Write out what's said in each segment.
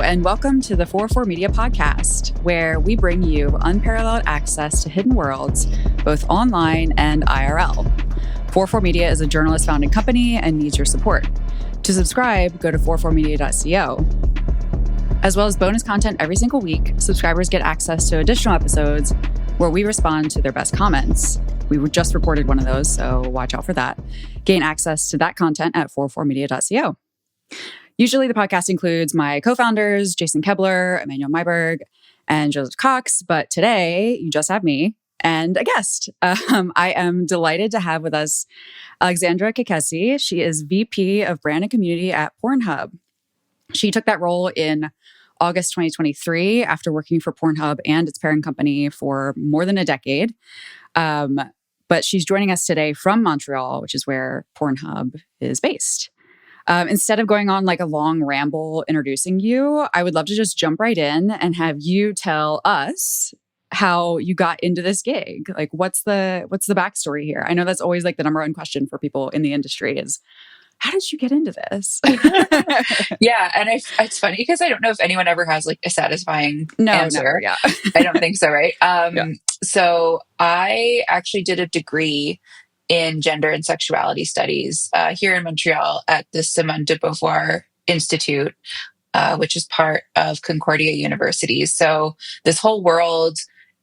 and welcome to the 44 Media podcast, where we bring you unparalleled access to hidden worlds, both online and IRL. 44 Media is a journalist-founded company and needs your support. To subscribe, go to 44media.co. As well as bonus content every single week, subscribers get access to additional episodes where we respond to their best comments. We just reported one of those, so watch out for that. Gain access to that content at 44media.co. Usually the podcast includes my co-founders, Jason Kebler, Emmanuel Myberg, and Joseph Cox, but today you just have me and a guest. I am delighted to have with us Alexandra Kekesi. She is VP of Brand and Community at Pornhub. She took that role in August 2023 after working for Pornhub and its parent company for more than a decade. But she's joining us today from Montreal, which is where Pornhub is based. Instead of going on like a long ramble introducing you, I would love to just jump right in and have you tell us how you got into this gig. Like, what's the backstory here? I know that's always like the number one question for people in the industry is, how did you get into this? Yeah, and it's funny because I don't know if anyone ever has like a satisfying answer. Never, yeah. I don't think so, right? Yeah. So I actually did a degree in gender and sexuality studies here in Montreal at the Simone de Beauvoir Institute, which is part of Concordia University. So this whole world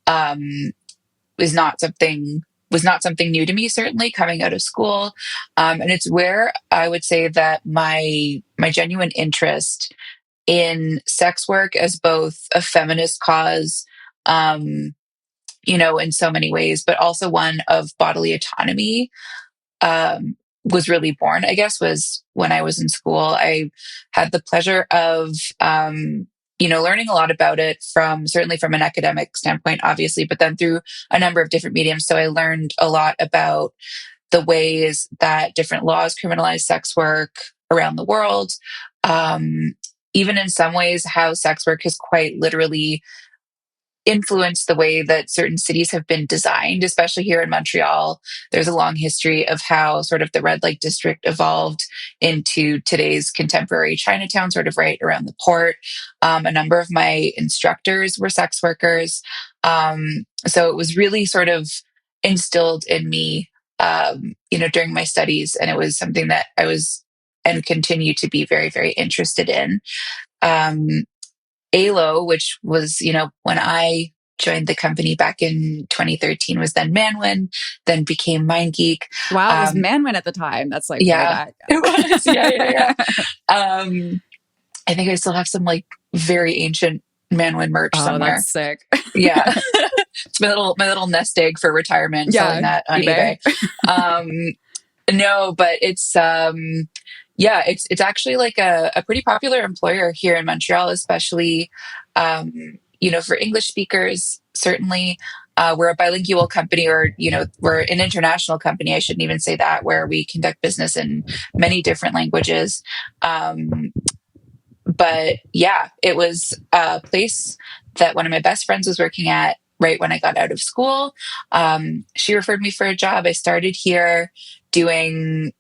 was not something new to me, certainly coming out of school. And it's where I would say that my genuine interest in sex work as both a feminist cause, in so many ways, but also one of bodily autonomy, was really born, I guess, was when I was in school. I had the pleasure of, learning a lot about it certainly from an academic standpoint, obviously, but then through a number of different mediums. So I learned a lot about the ways that different laws criminalize sex work around the world. Even in some ways, how sex work has quite literally influenced the way that certain cities have been designed, especially here in Montreal. There's a long history of how sort of the red light district evolved into today's contemporary Chinatown, sort of right around the port. A number of my instructors were sex workers. So it was really sort of instilled in me, during my studies. And it was something that I was and continue to be very, very interested in. ALO, which was, when I joined the company back in 2013, was then Manwin, then became MindGeek. Wow, it was Manwin at the time. That's like, yeah, it was. Yeah. I think I still have some like very ancient Manwin merch somewhere. That's sick. Yeah. It's my little nest egg for retirement, selling that on eBay. No, but it's, it's actually like a pretty popular employer here in Montreal, especially, for English speakers, certainly. We're a bilingual company, or, we're an international company. I shouldn't even say that, where we conduct business in many different languages. But yeah, it was a place that one of my best friends was working at right when I got out of school. She referred me for a job. I started here doing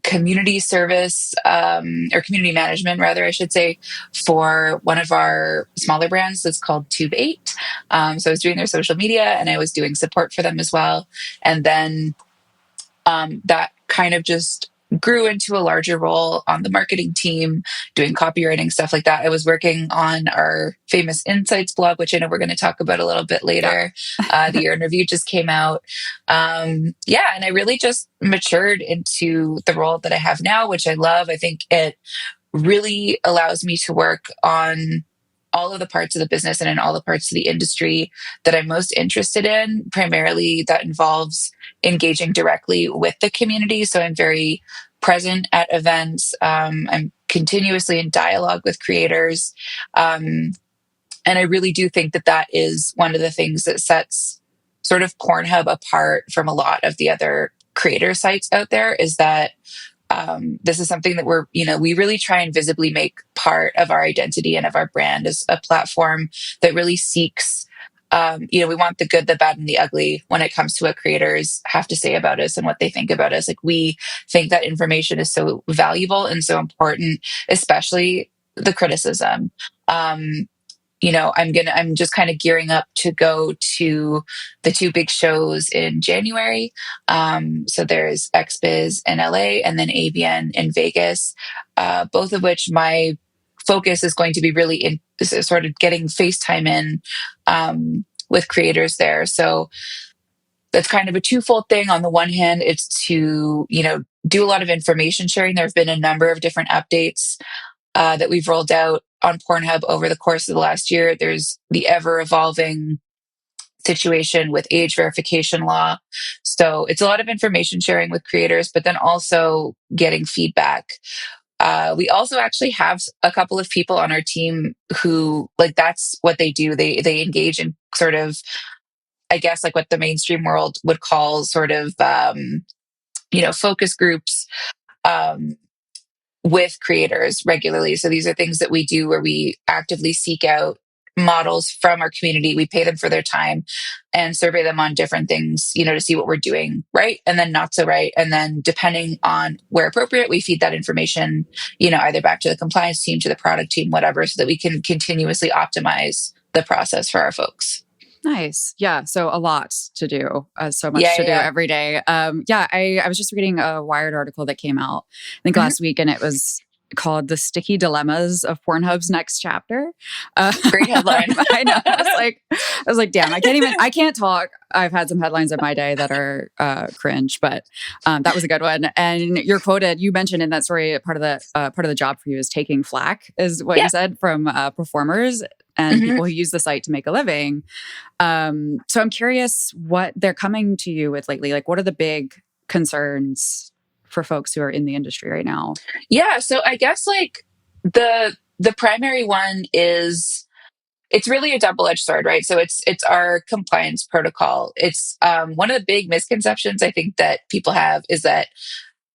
community service, or community management, rather, I should say, for one of our smaller brands that's called Tube 8. So I was doing their social media and I was doing support for them as well. And then that kind of just grew into a larger role on the marketing team, doing copywriting, stuff like that. I was working on our famous Insights blog, which I know we're going to talk about a little bit later. The Year in Review just came out. And I really just matured into the role that I have now, which I love. I think it really allows me to work on all of the parts of the business and in all the parts of the industry that I'm most interested in. Primarily that involves engaging directly with the community. So I'm very present at events. I'm continuously in dialogue with creators. And I really do think that is one of the things that sets sort of Pornhub apart from a lot of the other creator sites out there, is that this is something that we really try and visibly make part of our identity and of our brand as a platform that really seeks, we want the good, the bad, and the ugly when it comes to what creators have to say about us and what they think about us. Like, we think that information is so valuable and so important, especially the criticism. I'm just kind of gearing up to go to the two big shows in January. So there's XBiz in LA and then AVN in Vegas, both of which my focus is going to be really in sort of getting FaceTime in with creators there. So that's kind of a twofold thing. On the one hand, it's to, do a lot of information sharing. There have been a number of different updates that we've rolled out on Pornhub over the course of the last year. There's the ever evolving situation with age verification law. So it's a lot of information sharing with creators, but then also getting feedback. We also actually have a couple of people on our team who, like, that's what they do. They engage in sort of, I guess, like what the mainstream world would call sort of, focus groups. With creators regularly. So these are things that we do where we actively seek out models from our community. We pay them for their time and survey them on different things, to see what we're doing right and then not so right. And then depending on where appropriate, we feed that information, either back to the compliance team, to the product team, whatever, so that we can continuously optimize the process for our folks. Nice. Yeah. So a lot to do, so much to do every day. I was just reading a Wired article that came out, I think last week, and it was called "The Sticky Dilemmas of Pornhub's Next Chapter." Great headline. I know. I was like, damn, I can't talk. I've had some headlines in my day that are cringe, but that was a good one. And you mentioned in that story, part of the job for you is taking flack, is what you said, from performers and people who use the site to make a living. So I'm curious what they're coming to you with lately. Like, what are the big concerns for folks who are in the industry right now? Yeah. So I guess like the primary one is, it's really a double-edged sword, right? So it's our compliance protocol. It's one of the big misconceptions I think that people have is that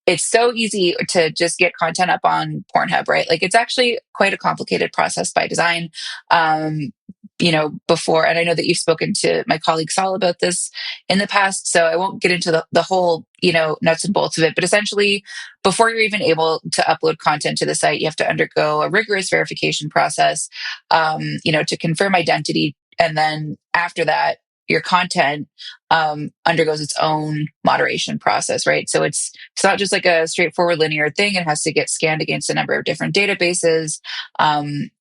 it's so easy to just get content up on Pornhub, right? Like, it's actually quite a complicated process by design. Before, and I know that you've spoken to my colleague Saul about this in the past, so I won't get into the whole, nuts and bolts of it. But essentially, before you're even able to upload content to the site, you have to undergo a rigorous verification process, to confirm identity. And then after that, your content undergoes its own moderation process, right? So it's not just like a straightforward linear thing. It has to get scanned against a number of different databases,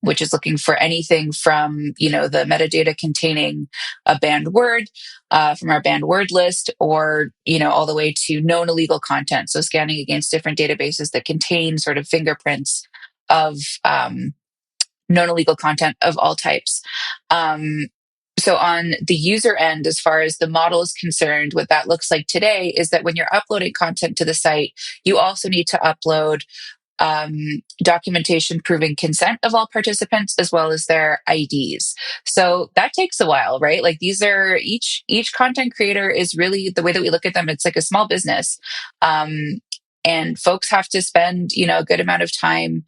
which is looking for anything from, the metadata containing a banned word from our banned word list, or, all the way to known illegal content. So scanning against different databases that contain sort of fingerprints of known illegal content of all types. So on the user end, as far as the model is concerned, what that looks like today is that when you're uploading content to the site, you also need to upload documentation proving consent of all participants, as well as their IDs. So that takes a while, right? Like, these are each content creator is really, the way that we look at them, it's like a small business. And folks have to spend, a good amount of time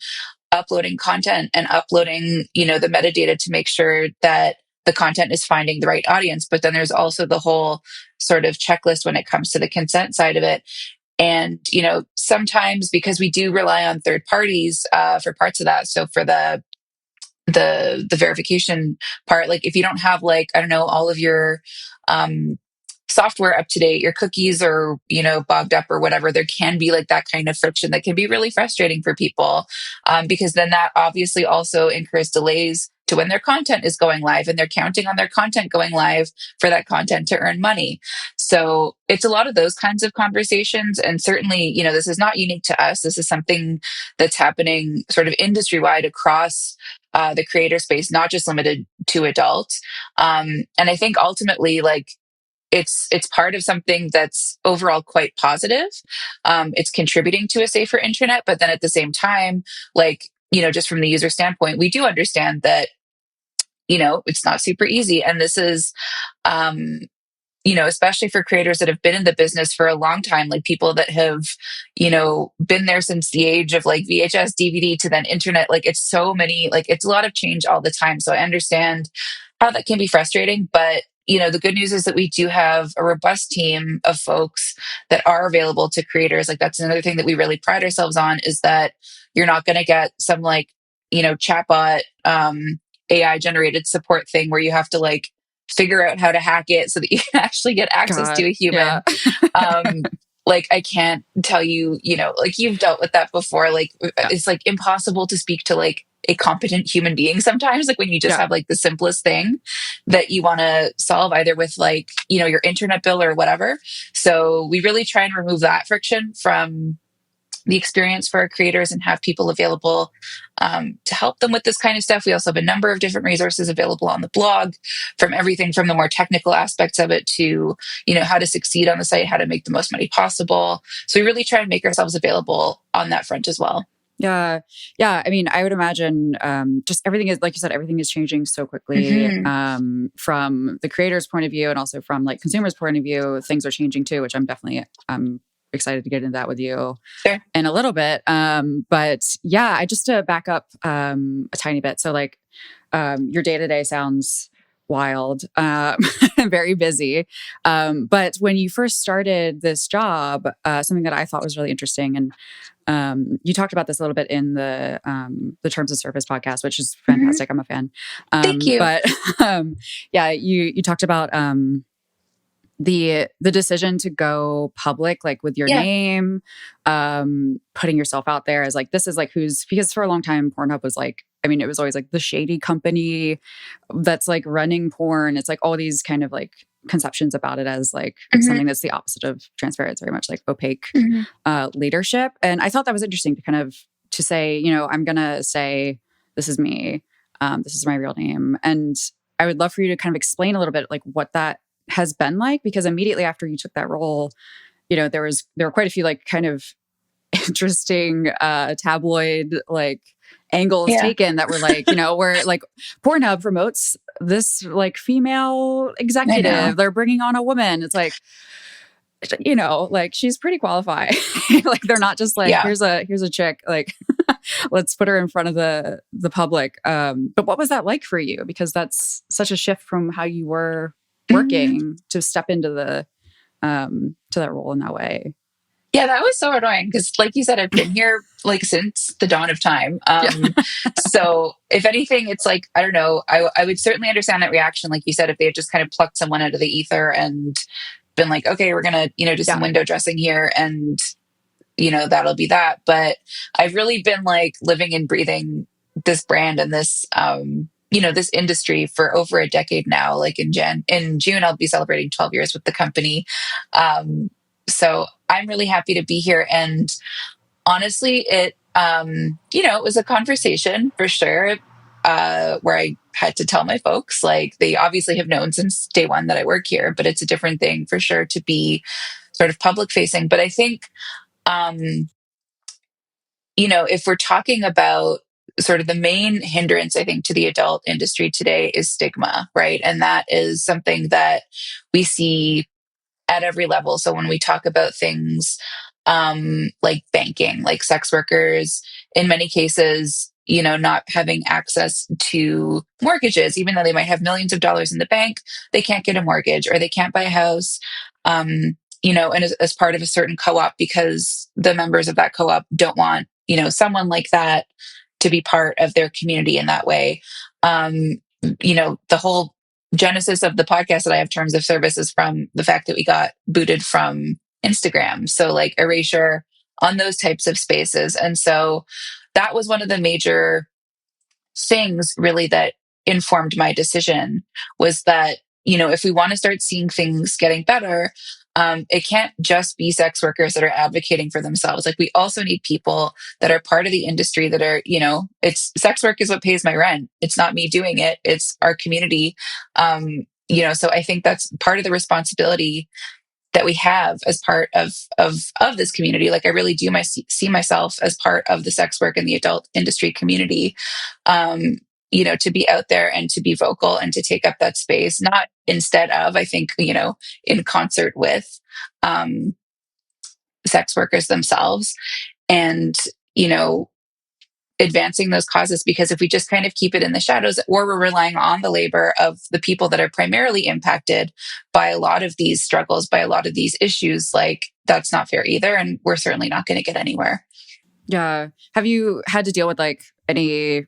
uploading content and uploading, the metadata to make sure that the content is finding the right audience. But then there's also the whole sort of checklist when it comes to the consent side of it. And, sometimes, because we do rely on third parties for parts of that. So for the verification part, like, if you don't have, like, I don't know, all of your software up to date, your cookies are, bogged up or whatever, there can be like that kind of friction that can be really frustrating for people, because then that obviously also incurs delays to when their content is going live, and they're counting on their content going live for that content to earn money. So it's a lot of those kinds of conversations. And certainly, this is not unique to us. This is something that's happening sort of industry wide across the creator space, not just limited to adults. And I think ultimately, like, it's part of something that's overall quite positive. It's contributing to a safer internet, but then at the same time, like, just from the user standpoint, we do understand that, it's not super easy. And this is, especially for creators that have been in the business for a long time, like people that have, been there since the age of like VHS, DVD to then internet. Like, it's so many, like, it's a lot of change all the time. So I understand how that can be frustrating, but the good news is that we do have a robust team of folks that are available to creators. Like, that's another thing that we really pride ourselves on, is that you're not going to get some like chatbot, AI generated support thing where you have to like figure out how to hack it so that you can actually get access to God. a Yeah. human. Like I can't tell you, like you've dealt with that before. Like Yeah. it's like impossible to speak to like a competent human being sometimes, like when you just Yeah. have like the simplest thing that you want to solve either with like, your internet bill or whatever. So we really try and remove that friction from the experience for our creators and have people available to help them with this kind of stuff. We also have a number of different resources available on the blog, from everything from the more technical aspects of it to, how to succeed on the site, how to make the most money possible. So we really try and make ourselves available on that front as well. Yeah. Yeah. I mean, I would imagine just everything is, like you said, everything is changing so quickly from the creator's point of view and also from like consumers' point of view. Things are changing too, which I'm definitely excited to get into that with you in a little bit. But yeah, I just to back up a tiny bit. So like your day-to-day sounds wild, very busy. But when you first started this job, something that I thought was really interesting, and you talked about this a little bit in the Terms of Service podcast, which is fantastic. I'm a fan. Thank you. But yeah, you talked about the decision to go public, like with your name, putting yourself out there as like, this is like because for a long time, Pornhub was like, I mean, it was always like the shady company that's like running porn. It's like all these kind of like conceptions about it as like something that's the opposite of transparent. It's very much like opaque leadership. And I thought that was interesting to kind of to say, I'm going to say, this is me. This is my real name. And I would love for you to kind of explain a little bit like what that has been like, because immediately after you took that role, there were quite a few like kind of interesting tabloid like angles taken that were like, where like Pornhub promotes this like female executive, they're bringing on a woman. It's like, like she's pretty qualified. Like they're not just like, here's a chick, like let's put her in front of the public. But what was that like for you? Because that's such a shift from how you were working to step into the to that role in that way. Yeah, that was so annoying because, like you said, I've been here like since the dawn of time. So, if anything, it's like I don't know. I would certainly understand that reaction, like you said, if they had just kind of plucked someone out of the ether and been like, "Okay, we're gonna, do some window dressing here," and that'll be that. But I've really been like living and breathing this brand and this, this industry for over a decade now. Like in June, I'll be celebrating 12 years with the company. So I'm really happy to be here. And honestly, it was a conversation for sure, where I had to tell my folks, like they obviously have known since day one that I work here, but it's a different thing for sure to be sort of public facing. But I think, if we're talking about sort of the main hindrance, I think, to the adult industry today is stigma, right? And that is something that we see at every level. So when we talk about things like banking, like sex workers, in many cases, not having access to mortgages, even though they might have millions of dollars in the bank, they can't get a mortgage or they can't buy a house, and as part of a certain co-op because the members of that co-op don't want, someone like that to be part of their community in that way. The whole genesis of the podcast that I have, Terms of Service, is from the fact that we got booted from Instagram. So like erasure on those types of spaces. And so that was one of the major things really that informed my decision, was that, if we want to start seeing things getting better, it can't just be sex workers that are advocating for themselves. Like we also need people that are part of the industry that are, it's sex work is what pays my rent. It's not me doing it. It's our community. So I think that's part of the responsibility that we have as part of this community. Like I really do see myself as part of the sex work and the adult industry community. To be out there and to be vocal and to take up that space, not instead of, I think, in concert with sex workers themselves, and, advancing those causes. Because if we just kind of keep it in the shadows, or we're relying on the labor of the people that are primarily impacted by a lot of these struggles, by a lot of these issues, like that's not fair either. And we're certainly not going to get anywhere. Yeah. Have you had to deal with like any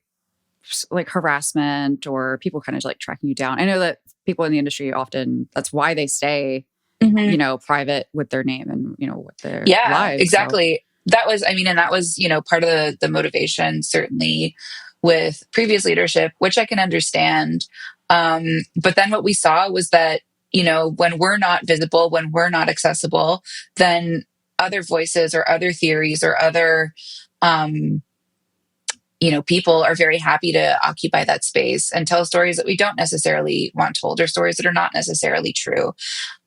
like harassment or people kind of like tracking you down? I know that people in the industry often, that's why they stay, you know, private with their name and, you know, with their Yeah, lives. exactly. That was, I mean, and that was, you know, part of the motivation, certainly with previous leadership, which I can understand. But then what we saw was that, you know, when we're not visible, when we're not accessible, then other voices or other theories or other, you know, people are very happy to occupy that space and tell stories that we don't necessarily want told, or stories that are not necessarily true,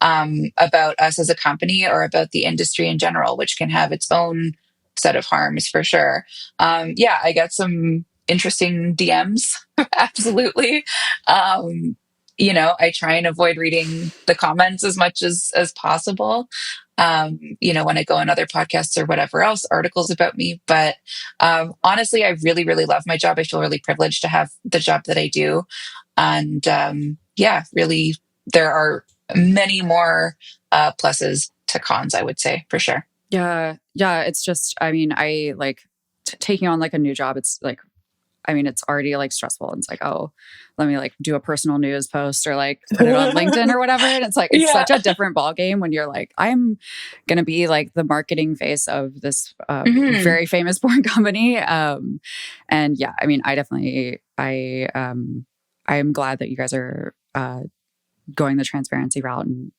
about us as a company or about the industry in general, which can have its own set of harms for sure. Yeah, I got some interesting DMs. Absolutely. You know, I try and avoid reading the comments as much as possible. You know, when I go on other podcasts or whatever else, articles about me. But honestly, I really, really love my job. I feel really privileged to have the job that I do. And yeah, really, there are many more pluses to cons, I would say, for sure. Yeah. Yeah. It's just, I mean, I like taking on like a new job. It's like, I mean, it's already like stressful. And it's like, oh, let me like do a personal news post or like put it on LinkedIn or whatever. And it's like, it's such a different ball game when you're like, I'm going to be like the marketing face of this very famous porn company. And yeah, I mean, I definitely, I am glad that you guys are going the transparency route and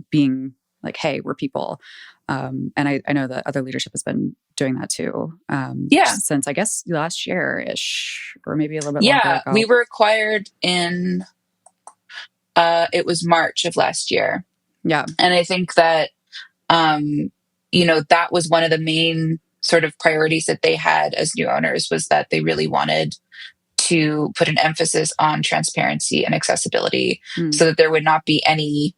being like, hey, we're people. And I know that other leadership has been doing that too. Since I guess last year-ish, or maybe a little bit longer ago. We were acquired in, it was March of last year. Yeah. And I think that, you know, that was one of the main sort of priorities that they had as new owners, was that they really wanted to put an emphasis on transparency and accessibility so that there would not be any,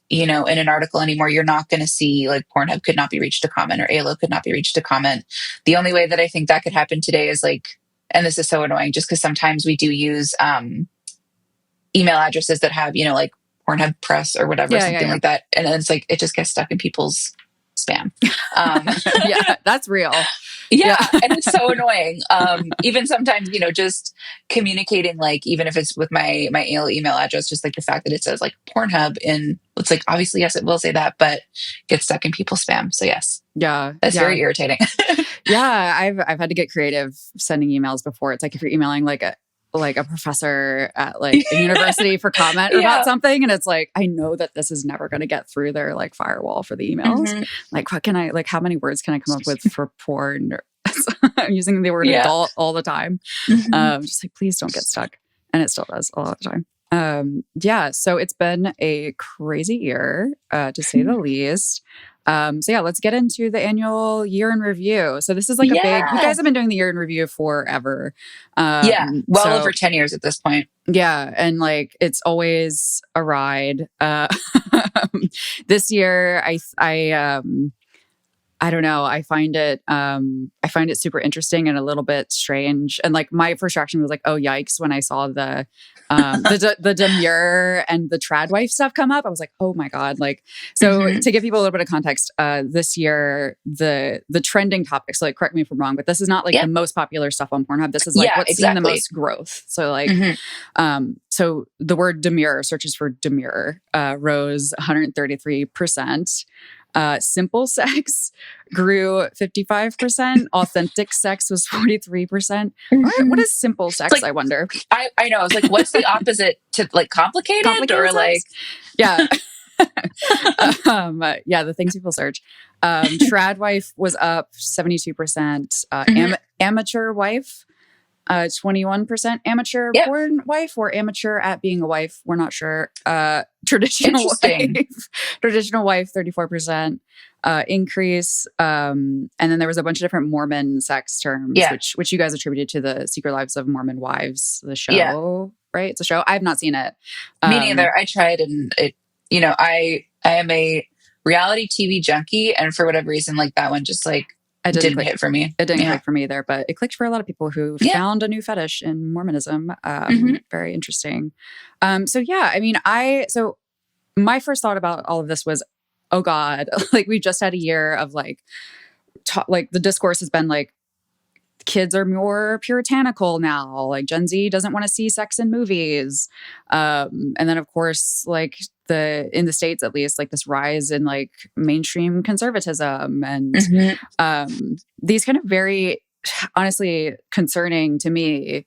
you know, in an article anymore, you're not going to see like Pornhub could not be reached to comment or ALO could not be reached to comment. The only way that I think that could happen today is like, and this is so annoying just because sometimes we do use email addresses that have, you know, like Pornhub Press or whatever, something like that. And then it's like, it just gets stuck in people's spam. Yeah, that's real. Yeah. And it's so annoying. Even sometimes, you know, just communicating, like, even if it's with my AOL email address, just like the fact that it says like Pornhub in, it's like, obviously, yes, it will say that, but gets stuck in people's spam. So yes. Yeah. That's very irritating. Yeah. I've had to get creative sending emails before. It's like, if you're emailing like a professor at like a university for comment about something, and it's like, I know that this is never going to get through their like firewall for the emails. Like, what can I, like, how many words can I come up with for porn? I'm using the word adult all the time. Just like, please don't get stuck. And it still does a lot of the time. Yeah. So it's been a crazy year, to say the least. So yeah, let's get into the annual year in review. So this is like a big, you guys have been doing the year in review forever. Over 10 years at this point. Yeah. And like, it's always a ride. This year, I don't know. I find it super interesting and a little bit strange. And like, my first reaction was like, oh, yikes. When I saw the demure and the trad wife stuff come up, I was like, oh my God. Like, so to give people a little bit of context, this year, the trending topics, so like, correct me if I'm wrong, but this is not like the most popular stuff on Pornhub. This is like what's seen the most growth. So like, so the word demure, searches for demure, rose 133%. Simple sex grew 55%. Authentic sex was 43%. What is simple sex? Like, I wonder. I know. I was like, what's the opposite to like complicated or sex? Like, yeah. Yeah, the things people search. Trad wife was up 72%. Amateur wife, 21%. Amateur porn wife, or amateur at being a wife, we're not sure. Traditional wife 34% increase. And then there was a bunch of different Mormon sex terms, which you guys attributed to the Secret Lives of Mormon Wives, the show, right? It's a show. I have not seen it. Me neither. I tried, and it, you know, I am a reality TV junkie, and for whatever reason, like that one just like didn't hit for me. It didn't click for me either, but it clicked for a lot of people who found a new fetish in Mormonism. Very interesting. So yeah, I mean, so my first thought about all of this was, oh God, like we just had a year of like, like the discourse has been like kids are more puritanical now. Like Gen Z doesn't want to see sex in movies. And then of course, like in the States, at least, like this rise in like mainstream conservatism and these kind of very honestly concerning to me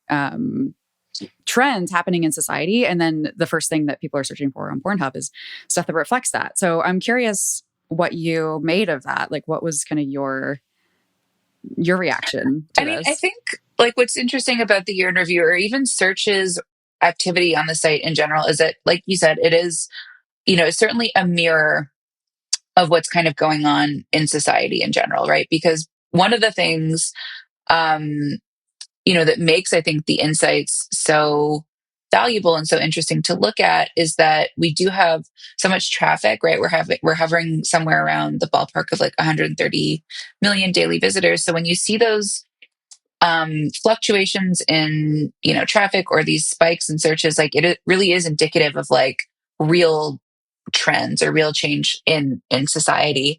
trends happening in society. And then the first thing that people are searching for on Pornhub is stuff that reflects that. So I'm curious what you made of that. Like, what was kind of your reaction to this? I think like what's interesting about the year in review or even searches activity on the site in general is that, like you said, it is, certainly a mirror of what's kind of going on in society in general, right? Because one of the things, that makes, I think, the insights so valuable and so interesting to look at is that we do have so much traffic, right? We're hovering somewhere around the ballpark of like 130 million daily visitors. So when you see those fluctuations in, traffic or these spikes in searches, like it really is indicative of like real trends or real change in society.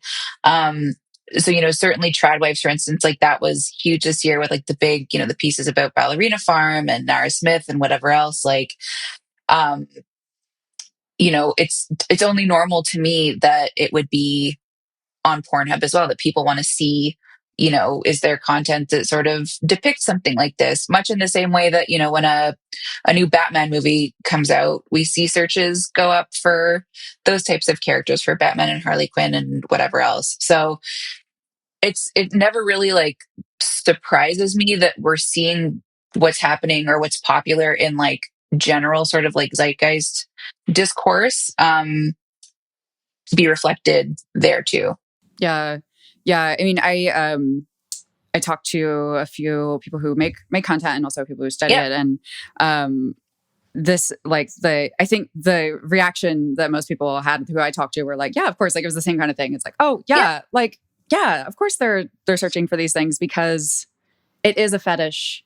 So, certainly Tradwives, for instance, like that was huge this year with like the big, the pieces about Ballerina Farm and Nara Smith and whatever else. Like, it's only normal to me that it would be on Pornhub as well, that people want to see, is there content that sort of depicts something like this? Much in the same way that, when a new Batman movie comes out, we see searches go up for those types of characters, for Batman and Harley Quinn and whatever else. So it never really like surprises me that we're seeing what's happening or what's popular in like general sort of like zeitgeist discourse be reflected there too. Yeah. I mean, I talked to a few people who make content and also people who study it, and this like I think the reaction that most people had who I talked to were like, yeah, of course, like it was the same kind of thing. It's like, oh yeah. Like yeah, of course they're searching for these things because it is a fetish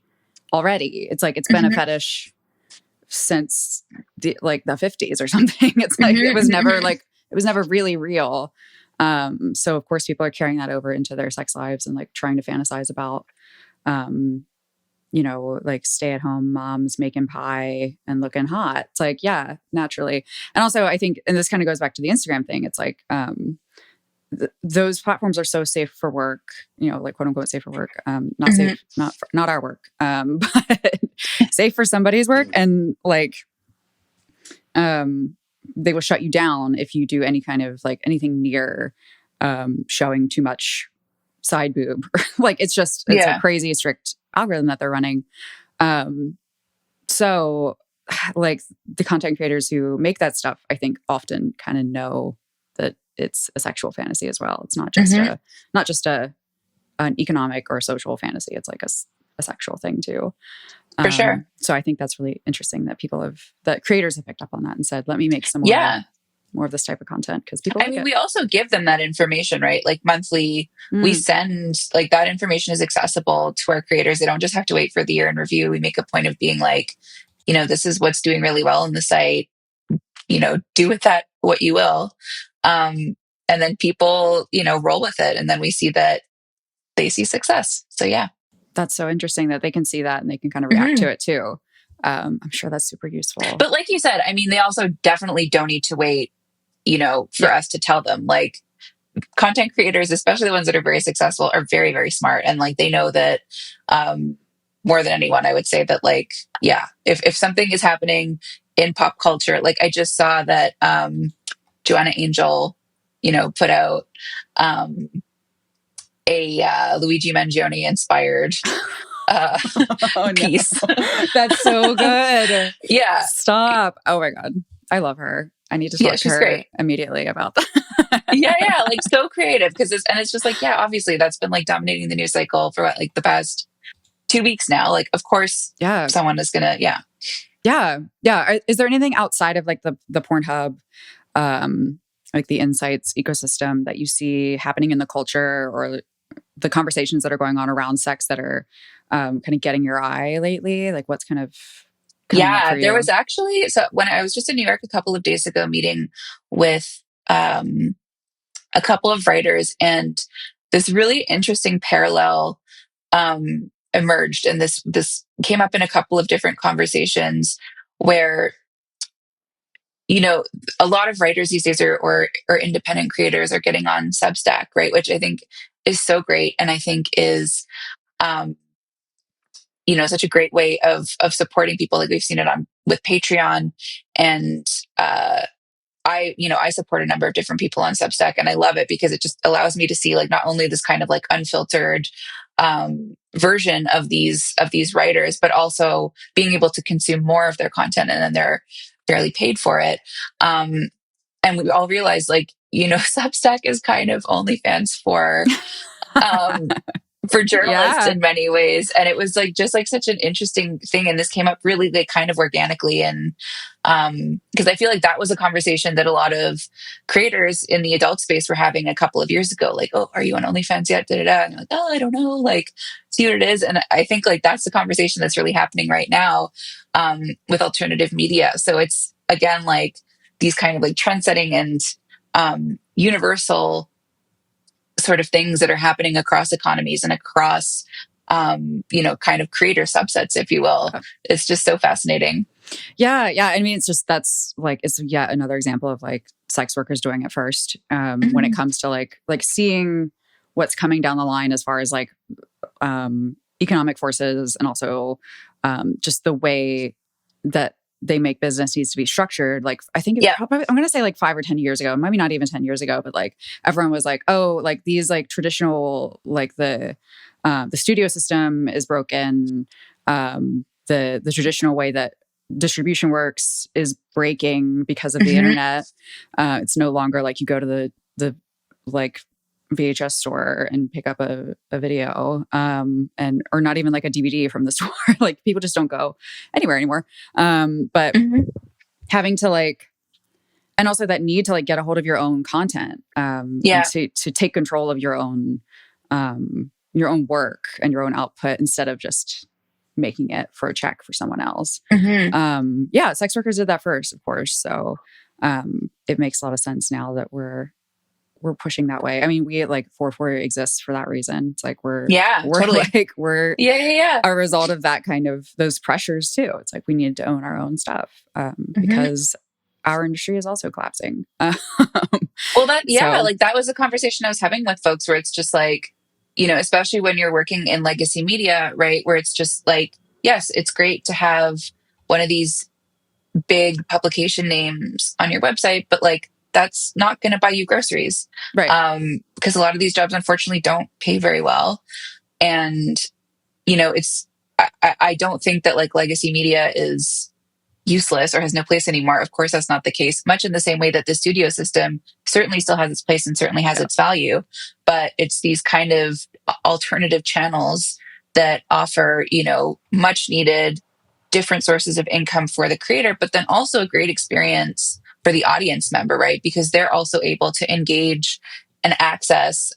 already. It's like it's been a fetish since the 50s or something. It's like it was never really real. So of course people are carrying that over into their sex lives and like trying to fantasize about, like stay-at-home moms making pie and looking hot. It's like, yeah, naturally. And also I think, and this kind of goes back to the Instagram thing. It's like, those platforms are so safe for work, like quote unquote safe for work, not safe, not our work, but safe for somebody's work. And like, they will shut you down if you do any kind of like anything near showing too much side boob. Like it's a crazy strict algorithm that they're running. So like the content creators who make that stuff, I think often kind of know that it's a sexual fantasy as well. It's not just an economic or social fantasy. It's like a sexual thing too. For sure. So I think that's really interesting that that creators have picked up on that and said, let me make some more of this type of content because people we also give them that information, right? Like monthly, we send like that information is accessible to our creators. They don't just have to wait for the year in review. We make a point of being like, this is what's doing really well in the site, do with that what you will. And then people, roll with it. And then we see that they see success. So yeah. That's so interesting that they can see that and they can kind of react to it too. I'm sure that's super useful. But like you said, I mean, they also definitely don't need to wait, for us to tell them. Like content creators, especially the ones that are very successful, are very, very smart. And like they know that more than anyone, I would say that like, yeah, if something is happening in pop culture, like I just saw that Joanna Angel, put out a Luigi Mangione inspired piece. That's so good. Yeah. Stop. Oh my God. I love her. I need to talk to her great. Immediately about that. yeah. Like so creative because it's just like, yeah, obviously that's been like dominating the news cycle for like the past 2 weeks now. Like, of course, someone is gonna, Yeah. Is there anything outside of like the Pornhub, like the insights ecosystem that you see happening in the culture or the conversations that are going on around sex that are kind of getting your eye lately? Like what's kind of there was actually, so when I was just in New York a couple of days ago meeting with a couple of writers and this really interesting parallel emerged, and this came up in a couple of different conversations where, you know, a lot of writers these days or independent creators are getting on Substack, right? Which I think is so great, and I think is um, such a great way of supporting people. Like we've seen it on with Patreon, and I support a number of different people on Substack, and I love it because it just allows me to see like not only this kind of like unfiltered version of these writers, but also being able to consume more of their content, and then they're barely paid for it. And we all realize, like, Substack is kind of OnlyFans um, for journalists Yeah. in many ways. And it was like just like such an interesting thing. And this came up really like kind of organically. And because I feel like that was a conversation that a lot of creators in the adult space were having a couple of years ago. Like, oh, are you on OnlyFans yet? Da, da, da. And you're like, oh, I don't know. Like, see what it is. And I think like that's the conversation that's really happening right now with alternative media. So it's again like these kind of like trend setting and universal sort of things that are happening across economies and across kind of creator subsets, if you will. It's just so fascinating. Yeah. I mean, it's yet another example of like sex workers doing it first when it comes to like seeing what's coming down the line as far as like economic forces, and also just the way that they make business needs to be structured. Like, I think probably, I'm going to say like 5 or 10 years ago, maybe not even 10 years ago, but like everyone was like, oh, like these like traditional, like the studio system is broken. The traditional way that distribution works is breaking because of the internet. It's no longer like you go to the like VHS store and pick up a video, or not even like a DVD from the store. Like people just don't go anywhere anymore. But having to like, and also that need to like get a hold of your own content, and to take control of your own work and your own output instead of just making it for a check for someone else. Sex workers did that first, of course. So it makes a lot of sense now that we're pushing that way. I mean, we like 440 exists for that reason. It's like we're totally. like we're a result of that kind of those pressures too. It's like we needed to own our own stuff because our industry is also collapsing. Like that was a conversation I was having with folks where it's just like, especially when you're working in legacy media, right? Where it's just like, yes, it's great to have one of these big publication names on your website, but like, that's not going to buy you groceries. Right. Because a lot of these jobs, unfortunately, don't pay very well. And, I don't think that like legacy media is useless or has no place anymore. Of course, that's not the case, much in the same way that the studio system certainly still has its place and certainly has its value. But it's these kind of alternative channels that offer, much needed different sources of income for the creator, but then also a great experience for the audience member, right? Because they're also able to engage and access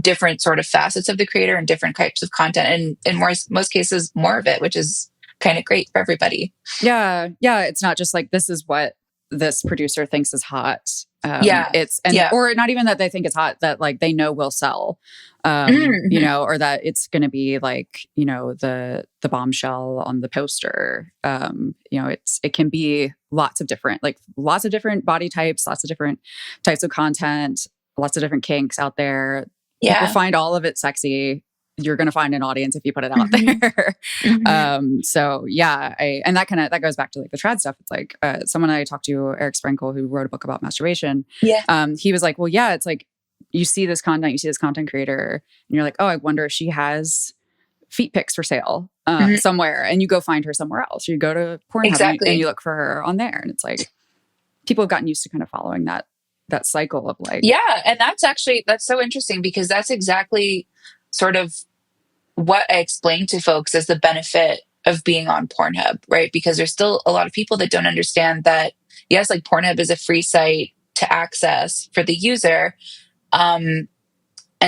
different sort of facets of the creator and different types of content, and in most cases, more of it, which is kind of great for everybody. Yeah. It's not just like this is what this producer thinks is hot. Or not even that they think it's hot, that like they know will sell, or that it's going to be like, the bombshell on the poster. It can be lots of different body types, lots of different types of content, lots of different kinks out there. People find all of it sexy. You're going to find an audience if you put it out there. And that goes back to like the trad stuff. It's like someone I talked to, Eric Sprenkel, who wrote a book about masturbation. He was like, well, it's like you see this content creator, and you're like, oh, I wonder if she has feet pics for sale somewhere, and you go find her somewhere else. You go to Pornhub and you look for her on there, and it's like people have gotten used to kind of following that cycle of like, and that's so interesting because that's exactly sort of what I explain to folks as the benefit of being on Pornhub, right? Because there's still a lot of people that don't understand that, yes, like Pornhub is a free site to access for the user. And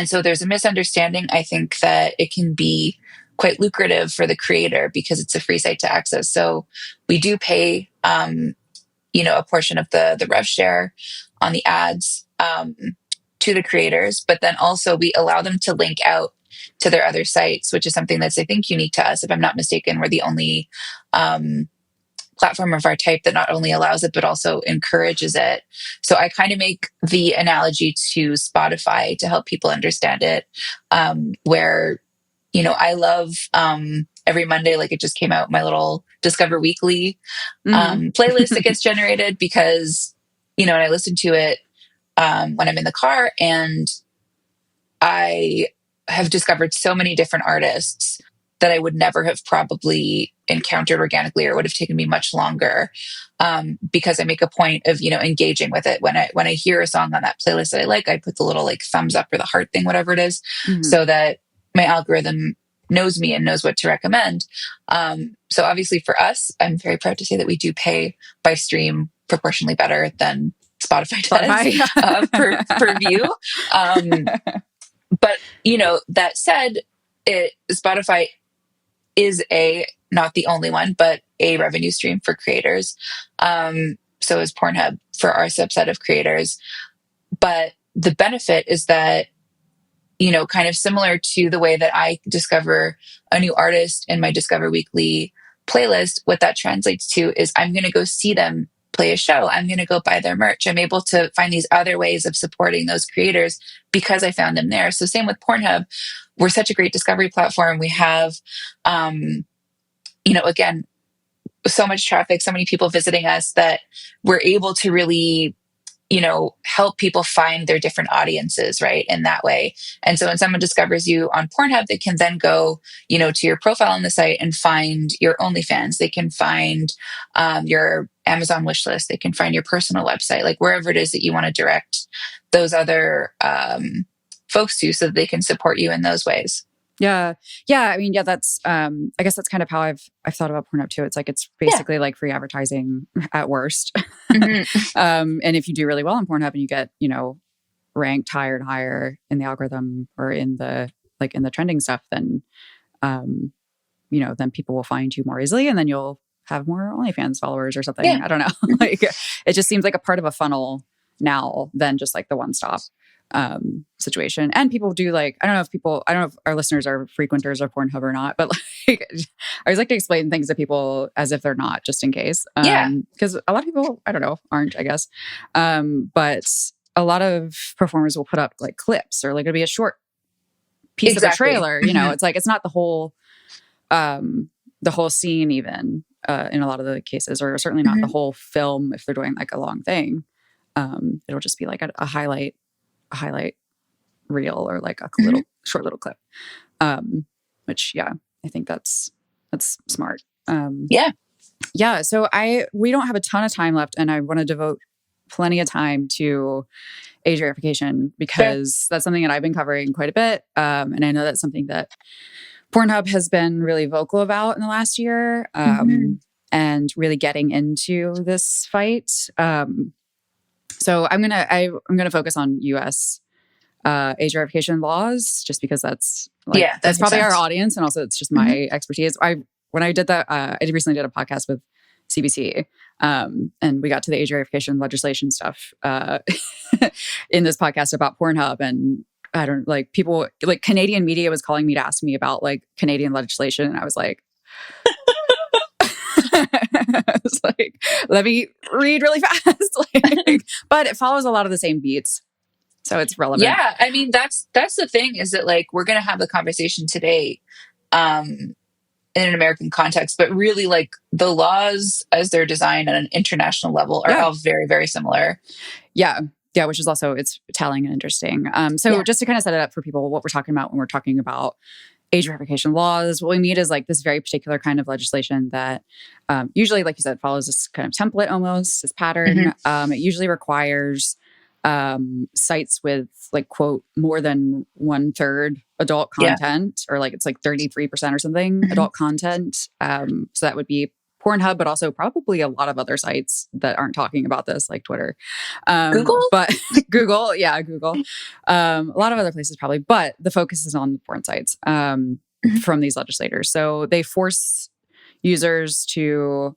so there's a misunderstanding, I think, that it can be quite lucrative for the creator because it's a free site to access. So we do pay, a portion of the rev share on the ads to the creators, but then also we allow them to link out to their other sites, which is something that's, I think, unique to us. If I'm not mistaken, we're the only platform of our type that not only allows it, but also encourages it. So I kind of make the analogy to Spotify to help people understand it, where, I love every Monday, like it just came out, my little Discover Weekly playlist that gets generated because, and I listen to it when I'm in the car, and I have discovered so many different artists that I would never have probably encountered organically, or would have taken me much longer, because I make a point of, engaging with it. When I hear a song on that playlist that I like, I put the little like thumbs up or the heart thing, whatever it is, so that my algorithm knows me and knows what to recommend. So obviously for us, I'm very proud to say that we do pay by stream proportionally better than Spotify does per view. But, that said, Spotify is not the only one, but a revenue stream for creators. So is Pornhub for our subset of creators. But the benefit is that, kind of similar to the way that I discover a new artist in my Discover Weekly playlist, what that translates to is I'm going to go see them play a show. I'm going to go buy their merch. I'm able to find these other ways of supporting those creators because I found them there. So same with Pornhub. We're such a great discovery platform. We have, again, so much traffic, so many people visiting us that we're able to really, help people find their different audiences, right? In that way. And so when someone discovers you on Pornhub, they can then go, to your profile on the site and find your OnlyFans. They can find your Amazon wish list. They can find your personal website, like wherever it is that you want to direct those other folks to, so that they can support you in those ways. Yeah. I mean, that's, I guess that's kind of how I've thought about Pornhub too. It's like, it's basically like free advertising at worst. And if you do really well on Pornhub and you get, ranked higher and higher in the algorithm or in the trending stuff, then, then people will find you more easily, and then you'll have more OnlyFans followers or something. Yeah. I don't know. Like, it just seems like a part of a funnel now than just like the one-stop situation. And people do I don't know if our listeners are frequenters of Pornhub or not, but I always like to explain things to people as if they're not, just in case. Because a lot of people, I don't know, aren't, I guess. But a lot of performers will put up like clips, or like it'll be a short piece of a trailer. It's like, it's not the whole scene even in a lot of the cases, or certainly not the whole film if they're doing like a long thing. It'll just be like a highlight reel, or like a short little clip, which I think that's smart. So we don't have a ton of time left, and I want to devote plenty of time to age verification, because that's something that I've been covering quite a bit, and I know that's something that Pornhub has been really vocal about in the last year, and really getting into this fight. So I'm gonna focus on U.S. Age verification laws, just because that's probably our audience, and also it's just my expertise. When I did that, I recently did a podcast with CBC, and we got to the age verification legislation stuff in this podcast about Pornhub, and I don't people Canadian media was calling me to ask me about Canadian legislation, and I was like. I was like, let me read really fast. But it follows a lot of the same beats, so it's relevant. Yeah, I mean, that's the thing, is that we're going to have the conversation today in an American context, but really the laws as they're designed at an international level are all very, very similar. Yeah, which is also, it's telling and interesting. Just to kind of set it up for people, what we're talking about when we're talking about age verification laws, what we mean is this very particular kind of legislation that usually, like you said, follows this kind of template, almost this pattern. It usually requires sites with quote more than 1/3 adult content, or it's 33% or something adult content. So that would be Pornhub, but also probably a lot of other sites that aren't talking about this, like Twitter, Google, but Google. A lot of other places probably, but the focus is on the porn sites from these legislators. So they force users to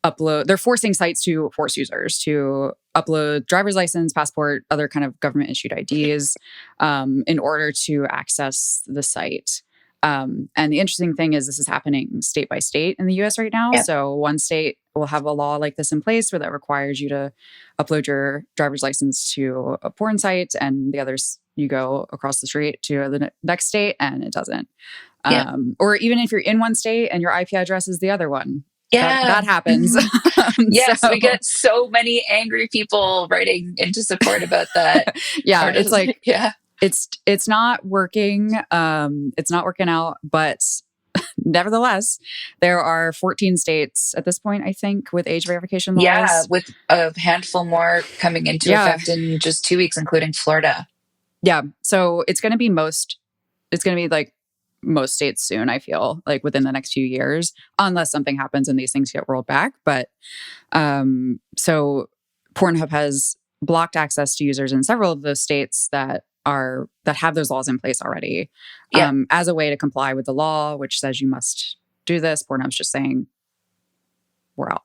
upload. They're forcing sites to force users to upload driver's license, passport, other kind of government issued IDs in order to access the site. And the interesting thing is this is happening state by state in the US right now. Yep. So one state will have a law like this in place where that requires you to upload your driver's license to a porn site, and the others you go across the street to the next state and it doesn't. Yeah. Or even if you're in one state and your IP address is the other one. Yeah. That happens. Yes, we get so many angry people writing into support about that. Yeah, it's like, yeah, it's not working. It's not working out, but nevertheless, there are 14 states at this point, I think, with age verification laws. Yeah, with a handful more coming into effect in just 2 weeks, including Florida. Yeah, so it's going to be like most states soon, I feel like within the next few years, unless something happens and these things get rolled back. But so Pornhub has blocked access to users in several of those states that have those laws in place already, as a way to comply with the law, which says you must do this. Pornhub's just saying, we're out.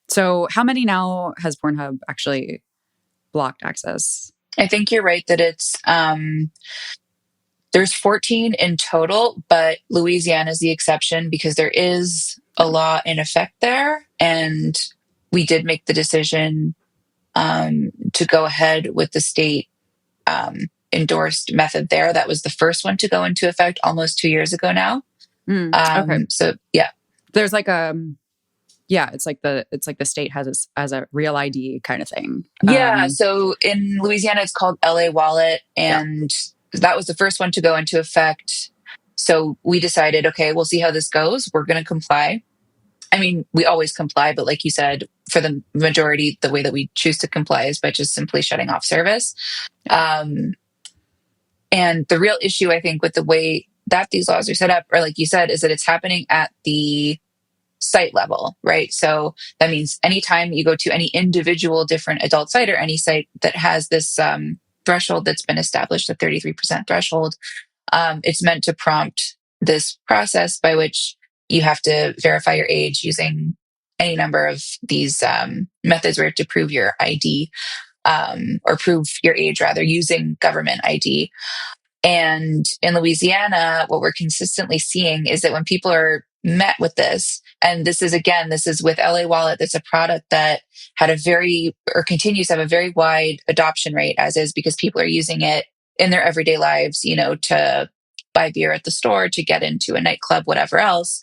So how many now has Pornhub actually blocked access? I think you're right that it's there's 14 in total, but Louisiana is the exception because there is a law in effect there. And we did make the decision to go ahead with the state endorsed method there. That was the first one to go into effect almost 2 years ago now. Okay. So yeah. There's like it's like the state has as a real ID kind of thing. Yeah. So in Louisiana, it's called LA Wallet, and that was the first one to go into effect. So we decided, okay, we'll see how this goes. We're going to comply. I mean, we always comply, but like you said, for the majority, the way that we choose to comply is by just simply shutting off service. And the real issue, I think, with the way that these laws are set up, or like you said, is that it's happening at the site level, right? So that means anytime you go to any individual different adult site or any site that has this threshold that's been established, the 33% threshold, it's meant to prompt this process by which you have to verify your age using any number of these methods where you have to prove your ID, or prove your age rather, using government ID. And in Louisiana, what we're consistently seeing is that when people are met with this, and this is with LA Wallet, that's a product that had continues to have a very wide adoption rate, as is because people are using it in their everyday lives, to buy beer at the store, to get into a nightclub, whatever else.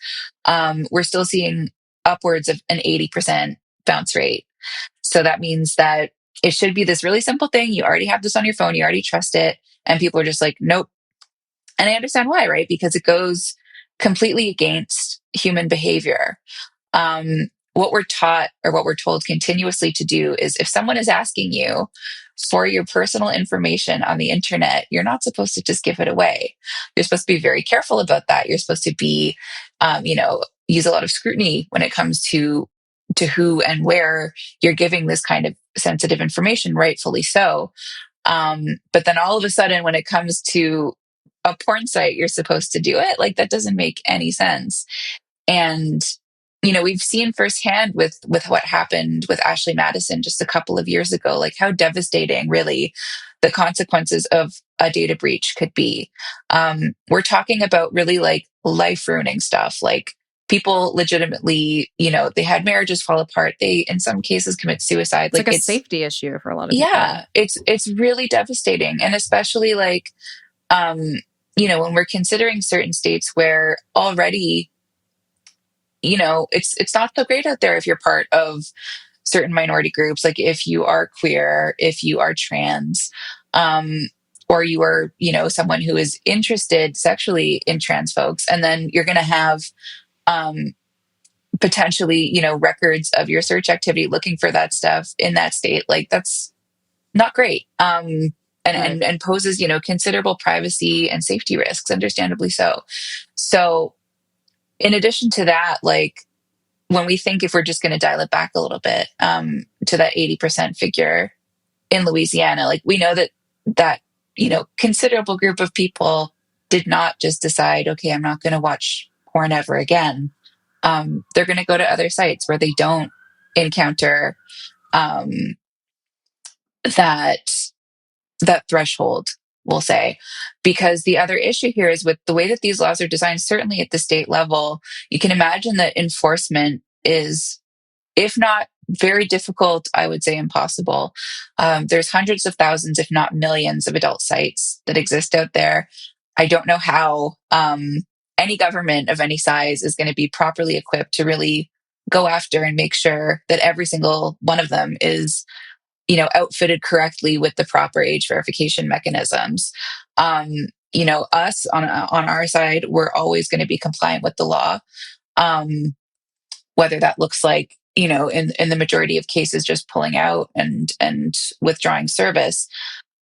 We're still seeing upwards of an 80% bounce rate. So that means that it should be this really simple thing. You already have this on your phone. You already trust it. And people are just like, nope. And I understand why, right? Because it goes completely against human behavior. What we're taught or what we're told continuously to do is if someone is asking you for your personal information on the internet, you're not supposed to just give it away. You're supposed to be very careful about that. You're supposed to be, use a lot of scrutiny when it comes to who and where you're giving this kind of sensitive information, rightfully so. But then all of a sudden, when it comes to a porn site, you're supposed to do it. Like, that doesn't make any sense. And, we've seen firsthand with what happened with Ashley Madison just a couple of years ago, like how devastating really the consequences of a data breach could be. We're talking about really like life ruining stuff, like people legitimately, they had marriages fall apart. They, in some cases, commit suicide. It's like a safety issue for a lot of people. Yeah, it's really devastating. And especially like, when we're considering certain states where already, it's not so great out there if you're part of certain minority groups. Like if you are queer, if you are trans, or you are, someone who is interested sexually in trans folks, and then you're going to have potentially, records of your search activity looking for that stuff in that state. Like that's not great. And poses, considerable privacy and safety risks, understandably so. So in addition to that, like when we think if we're just going to dial it back a little bit, to that 80% figure in Louisiana, like we know that, considerable group of people did not just decide, okay, I'm not going to watch porn ever again. They're going to go to other sites where they don't encounter, that threshold, we'll say. Because the other issue here is with the way that these laws are designed, certainly at the state level, you can imagine that enforcement is, if not very difficult, I would say impossible. There's hundreds of thousands, if not millions, of adult sites that exist out there. I don't know how any government of any size is going to be properly equipped to really go after and make sure that every single one of them is, outfitted correctly with the proper age verification mechanisms. Us on our side, we're always going to be compliant with the law. Whether that looks like, in the majority of cases, just pulling out and withdrawing service.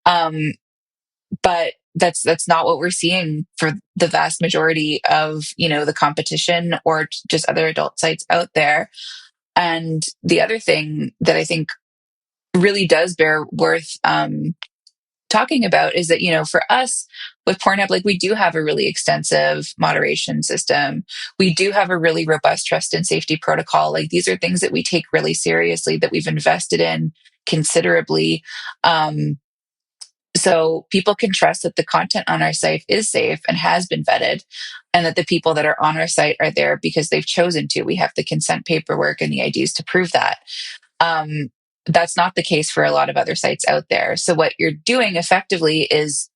But that's not what we're seeing for the vast majority of, the competition or just other adult sites out there. And the other thing that I think really does bear worth talking about is that, for us with Pornhub, like, we do have a really extensive moderation system. We do have a really robust trust and safety protocol. Like, these are things that we take really seriously, that we've invested in considerably. So people can trust that the content on our site is safe and has been vetted, and that the people that are on our site are there because they've chosen to. We have the consent paperwork and the IDs to prove that. That's not the case for a lot of other sites out there. So what you're doing effectively is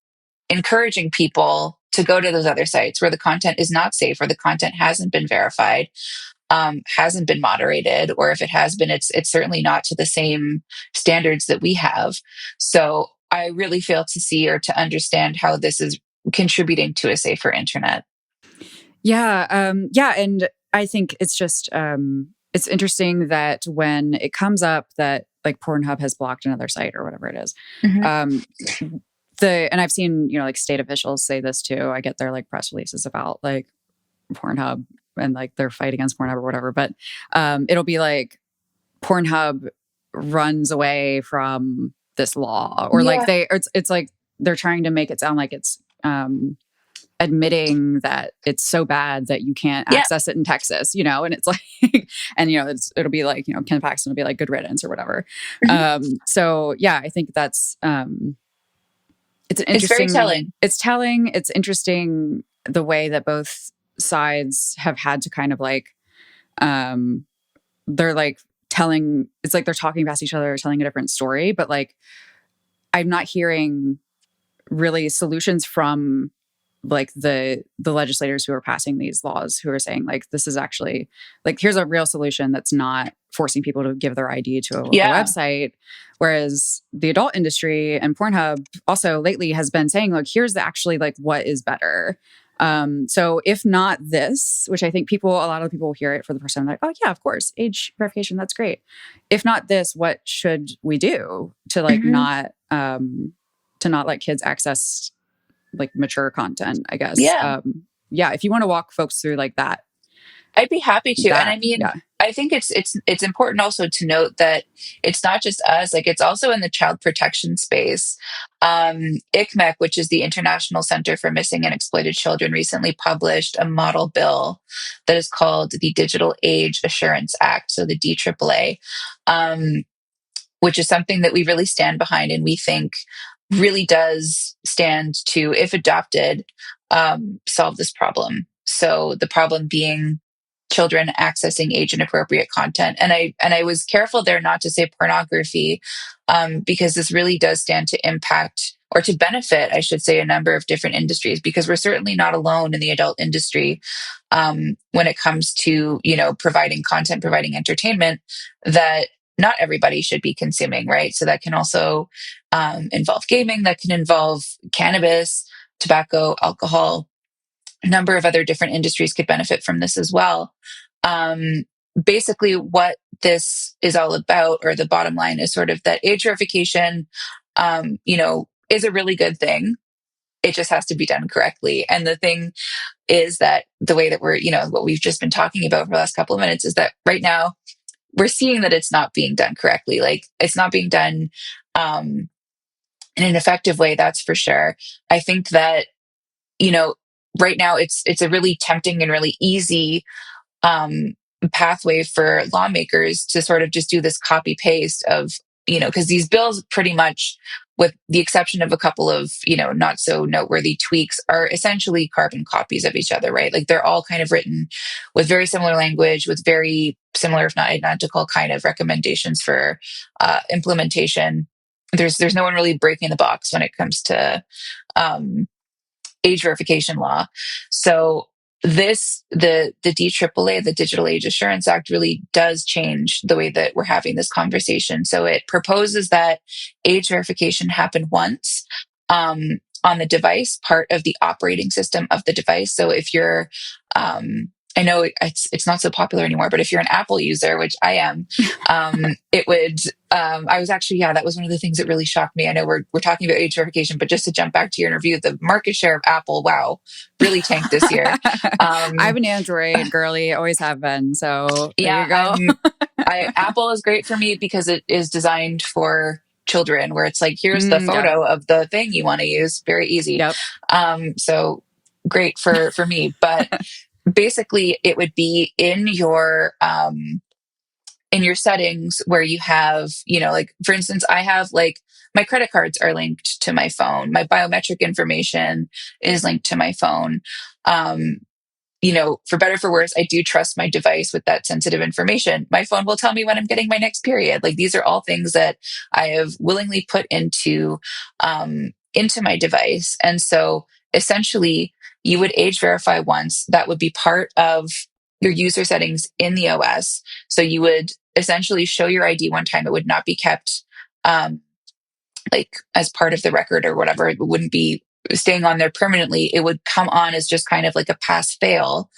encouraging people to go to those other sites where the content is not safe, or the content hasn't been verified, hasn't been moderated, or if it has been, it's certainly not to the same standards that we have. So I really fail to see or to understand how this is contributing to a safer internet. Yeah. And I think it's just, it's interesting that when it comes up that, like, Pornhub has blocked another site or whatever it is, Mm-hmm. and I've seen, like, state officials say this too. I get their, like, press releases about, like, Pornhub and, like, their fight against Pornhub or whatever. But it'll be like Pornhub runs away from this law, or like it's like they're trying to make it sound like it's admitting that it's so bad that you can't access it in Texas, and it's like, and it'll be like, Ken Paxton will be like, good riddance or whatever. Mm-hmm. So yeah, I think that's it's an interesting. It's very telling. It's telling. It's interesting the way that both sides have had to kind of like, they're like telling. It's like they're talking past each other, telling a different story. But like, I'm not hearing really solutions from like the legislators who are passing these laws, who are saying like, this is actually like, here's a real solution that's not forcing people to give their ID to a website. Whereas the adult industry and Pornhub also lately has been saying, look, here's actually like what is better. So if not this, which I think a lot of people hear it for the first time, like, oh yeah, of course, age verification, that's great. If not this, what should we do to like not let kids access like mature content, I guess. If you want to walk folks through like that, I'd be happy to. And I mean, I think it's important also to note that it's not just us, like, it's also in the child protection space. ICMEC, which is the International Center for Missing and Exploited Children, recently published a model bill that is called the Digital Age Assurance Act, so the DAAA, which is something that we really stand behind, and we think really does stand to, if adopted, solve this problem. So the problem being children accessing age inappropriate content. And I was careful there not to say pornography, because this really does stand to impact, or to benefit, I should say, a number of different industries, because we're certainly not alone in the adult industry when it comes to, providing content, providing entertainment that not everybody should be consuming, right? So that can also involve gaming, that can involve cannabis, tobacco, alcohol. A number of other different industries could benefit from this as well. Basically, what this is all about, or the bottom line, is sort of that age verification, is a really good thing. It just has to be done correctly. And the thing is that the way that we're, what we've just been talking about for the last couple of minutes, is that right now we're seeing that it's not being done correctly. Like, it's not being done in an effective way, that's for sure. I think that, right now it's a really tempting and really easy pathway for lawmakers to sort of just do this copy paste of because these bills pretty much, with the exception of a couple of, not so noteworthy tweaks, are essentially carbon copies of each other, right? Like they're all kind of written with very similar language, with very similar, if not identical, kind of recommendations for implementation. There's no one really breaking the box when it comes to um, age verification law. So the DAAA, the Digital Age Assurance Act, really does change the way that we're having this conversation. So it proposes that age verification happen once on the device, part of the operating system of the device. So if you're I know it's not so popular anymore, but if you're an Apple user, which I am, it would. I was actually, that was one of the things that really shocked me. I know we're talking about age verification, but just to jump back to your interview, the market share of Apple, wow, really tanked this year. I'm an Android girly, always have been. So there you go. Apple is great for me because it is designed for children, where it's like, here's the photo of the thing you want to use, very easy. Yep. So great for me, but basically it would be in your settings where you have, like, for instance, I have, like, my credit cards are linked to my phone. My biometric information is linked to my phone. For better or for worse, I do trust my device with that sensitive information. My phone will tell me when I'm getting my next period. Like, these are all things that I have willingly put into my device. And so essentially you would age verify once. That would be part of your user settings in the OS. So you would essentially show your ID one time. It would not be kept like as part of the record or whatever. It wouldn't be staying on there permanently. It would come on as just kind of like a pass fail.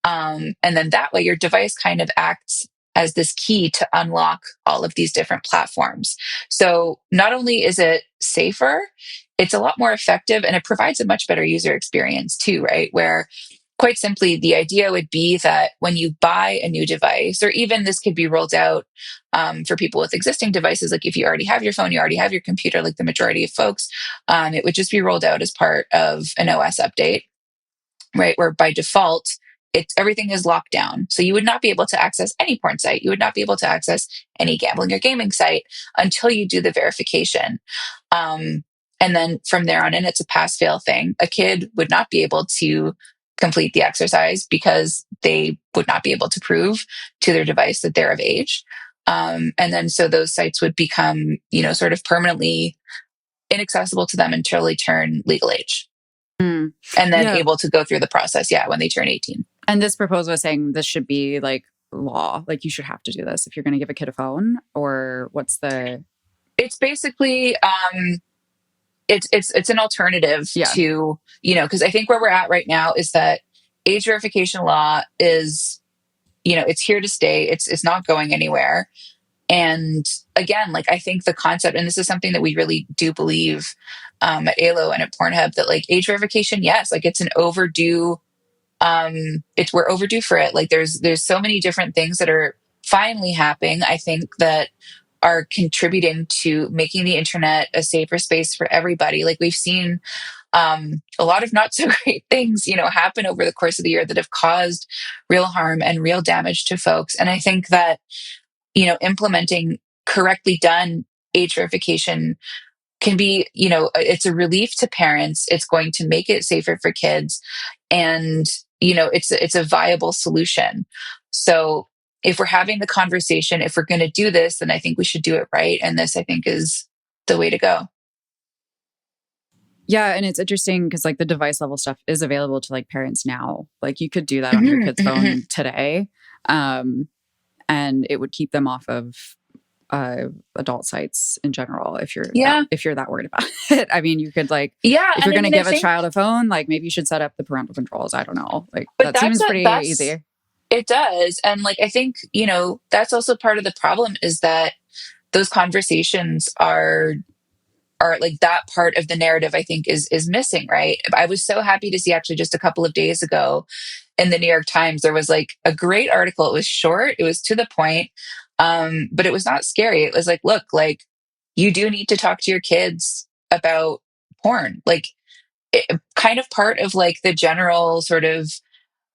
And then that way your device kind of acts as this key to unlock all of these different platforms. So not only is it safer, it's a lot more effective, and it provides a much better user experience too, right? Where, quite simply, the idea would be that when you buy a new device, or even this could be rolled out for people with existing devices, like if you already have your phone, you already have your computer, like the majority of folks, it would just be rolled out as part of an OS update, right? Where by default, everything is locked down. So you would not be able to access any porn site. You would not be able to access any gambling or gaming site until you do the verification. And then from there on in, it's a pass fail thing. A kid would not be able to complete the exercise because they would not be able to prove to their device that they're of age. And then so those sites would become, sort of permanently inaccessible to them until they turn legal age. And then able to go through the process, when they turn 18. And this proposal is saying this should be like law. Like you should have to do this if you're going to give a kid a phone, or what's the... It's basically... It's an alternative to, because I think where we're at right now is that age verification law is, it's here to stay. It's not going anywhere. And again, like, I think the concept, and this is something that we really do believe at ALO and at Pornhub, that like age verification, yes, like it's an overdue, we're overdue for it. Like there's so many different things that are finally happening, I think, that are contributing to making the internet a safer space for everybody. Like we've seen a lot of not so great things, happen over the course of the year that have caused real harm and real damage to folks. And I think that, implementing correctly done age verification can be, it's a relief to parents. It's going to make it safer for kids. And, it's a viable solution. So if we're having the conversation, if we're going to do this, then I think we should do it right. And this, I think, is the way to go. Yeah. And it's interesting because like the device level stuff is available to like parents now. Like you could do that on your kid's phone today. And it would keep them off of adult sites in general if you're that worried about it. I mean, you could like, if you're going to give a child a phone, like maybe you should set up the parental controls. I don't know. Like that seems pretty easy. It does. And like, I think, that's also part of the problem, is that those conversations are like, that part of the narrative, I think, is missing, right? I was so happy to see, actually, just a couple of days ago in the New York Times, there was like a great article. It was short. It was to the point. But it was not scary. It was like, look, like, you do need to talk to your kids about porn. Like, kind of part of like the general sort of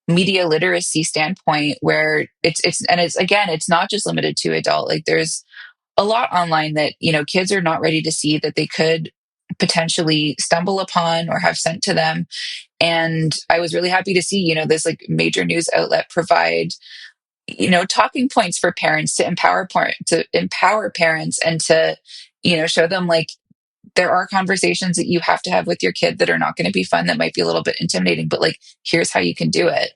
media literacy standpoint, where it's again, it's not just limited to adult. Like there's a lot online that, kids are not ready to see that they could potentially stumble upon or have sent to them. And I was really happy to see, this like major news outlet provide, talking points for parents to empower parents and to, show them like there are conversations that you have to have with your kid that are not going to be fun, that might be a little bit intimidating, but like, here's how you can do it.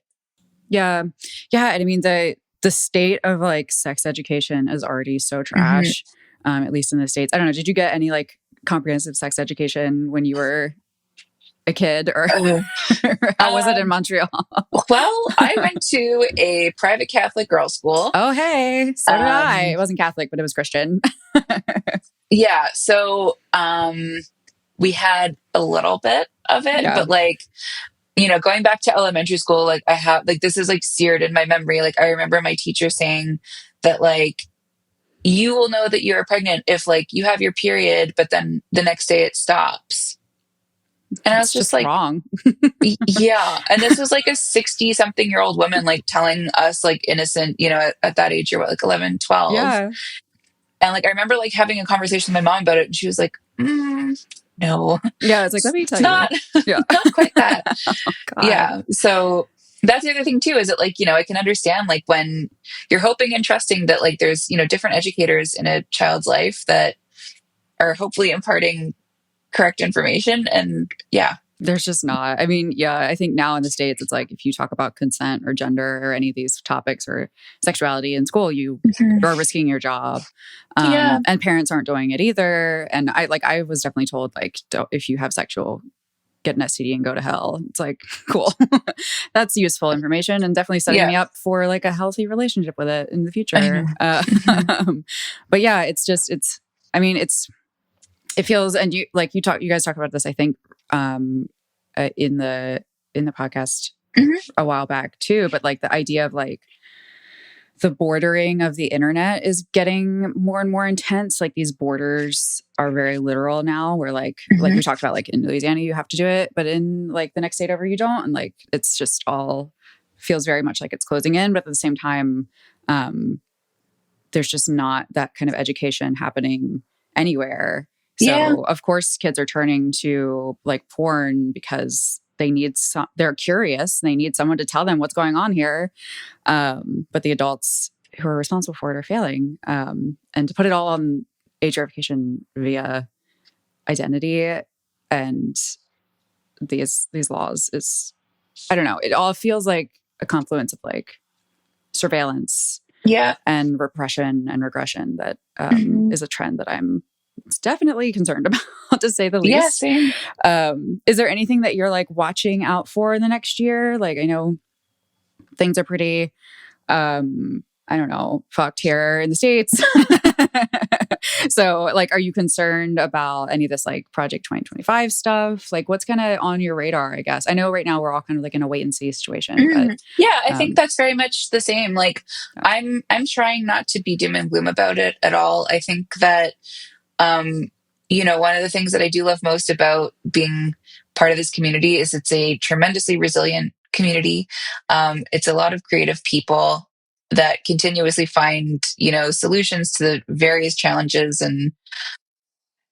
Yeah. Yeah. And I mean, the state of like sex education is already so trash, at least in the States. I don't know. Did you get any like comprehensive sex education when you were a kid, or how was it in Montreal? Well, I went to a private Catholic girls' school. Oh, hey, so did I. It wasn't Catholic, but it was Christian. Yeah. So we had a little bit of it, but like, going back to elementary school, like I have, like, this is like seared in my memory. Like, I remember my teacher saying that, like, you will know that you're pregnant if like you have your period, but then the next day it stops. And I was just like, wrong. Yeah. And this was like a 60 something year old woman, like telling us like innocent, at that age, you're what, like 11, 12. Yeah. And like, I remember like having a conversation with my mom about it, and she was like, no. Yeah. It's like, let me tell you. Not quite that. Oh, yeah. So that's the other thing too, is that like, I can understand like when you're hoping and trusting that like there's, different educators in a child's life that are hopefully imparting correct information. And yeah. There's just not. I mean, yeah, I think now in the States, it's like if you talk about consent or gender or any of these topics or sexuality in school, you are risking your job. And parents aren't doing it either. And I was definitely told, like, if you have sexual, get an STD and go to hell. It's like, cool. That's useful information, and definitely setting me up for like a healthy relationship with it in the future. But yeah, it feels, and you guys talked about this, I think, in the podcast a while back too, but like the idea of like the bordering of the internet is getting more and more intense. Like these borders are very literal now, where like we talked about, like in Louisiana you have to do it, but in like the next state over you don't, and like it's just all feels very much like it's closing in. But at the same time, there's just not that kind of education happening anywhere. So of course kids are turning to like porn because they're curious. They need someone to tell them what's going on here. But the adults who are responsible for it are failing. And to put it all on age verification via identity and these laws is, I don't know, it all feels like a confluence of like surveillance and repression and regression that is a trend that I'm definitely concerned about, to say the least. Yeah, same. Is there anything that you're like watching out for in the next year? Like, I know things are pretty, I don't know, fucked here in the States. So like, are you concerned about any of this like Project 2025 stuff? Like what's kind of on your radar, I guess? I know right now we're all kind of like in a wait and see situation. But, yeah, I think that's very much the same. Like I'm trying not to be doom and gloom about it at all. I think that one of the things that I do love most about being part of this community is it's a tremendously resilient community. It's a lot of creative people that continuously find, solutions to the various challenges and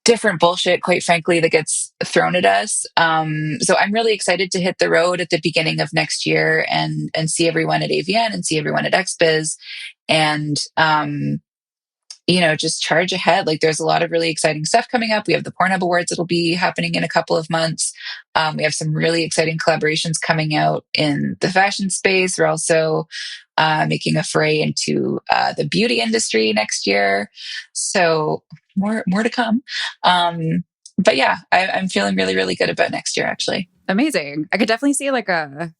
different bullshit, quite frankly, that gets thrown at us. So I'm really excited to hit the road at the beginning of next year and see everyone at AVN and see everyone at XBiz and, just charge ahead. Like there's a lot of really exciting stuff coming up. We have the Pornhub Awards that'll be happening in a couple of months. We have some really exciting collaborations coming out in the fashion space. We're also making a foray into the beauty industry next year. So more to come. But yeah, I'm feeling really, really good about next year, actually. Amazing. I could definitely see like a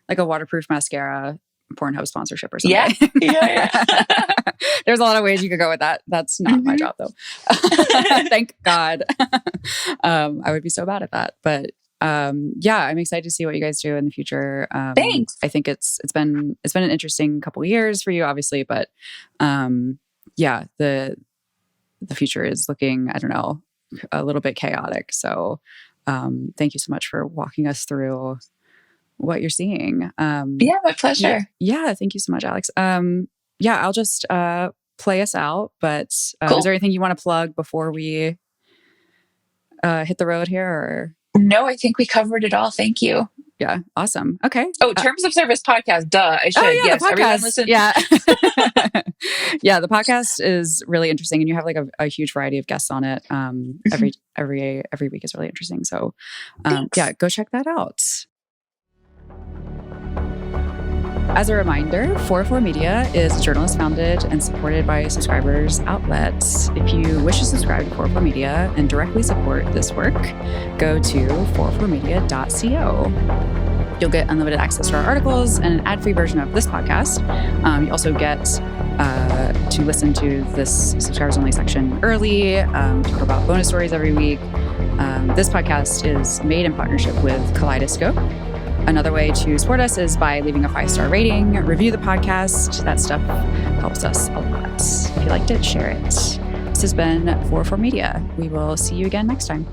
waterproof mascara Pornhub sponsorship or something. Yeah. There's a lot of ways you could go with that. That's not my job though. Thank God. I would be so bad at that. But yeah, I'm excited to see what you guys do in the future. Thanks. I think it's been an interesting couple of years for you, obviously, but yeah, the future is looking, I don't know, a little bit chaotic. So thank you so much for walking us through what you're seeing. Yeah, my pleasure. Yeah, thank you so much, Alex. Yeah, I'll just play us out. But Cool. Is there anything you want to plug before we hit the road here? Or no, I think we covered it all. Thank you. Yeah, awesome. Okay. Oh, Terms of Service podcast. Duh, I should. Oh, yeah, yes, the podcast. Everyone listen. Yeah, yeah. The podcast is really interesting, and you have like a huge variety of guests on it. Every week is really interesting. So, yeah, go check that out. As a reminder, 404 Media is a journalist-founded and supported by subscribers outlet. If you wish to subscribe to 404 Media and directly support this work, go to 404media.co. You'll get unlimited access to our articles and an ad-free version of this podcast. You also get to listen to this subscribers-only section early. We talk about bonus stories every week. This podcast is made in partnership with Kaleidoscope. Another way to support us is by leaving a 5-star rating, review the podcast. That stuff helps us a lot. If you liked it, share it. This has been 404 Media. We will see you again next time.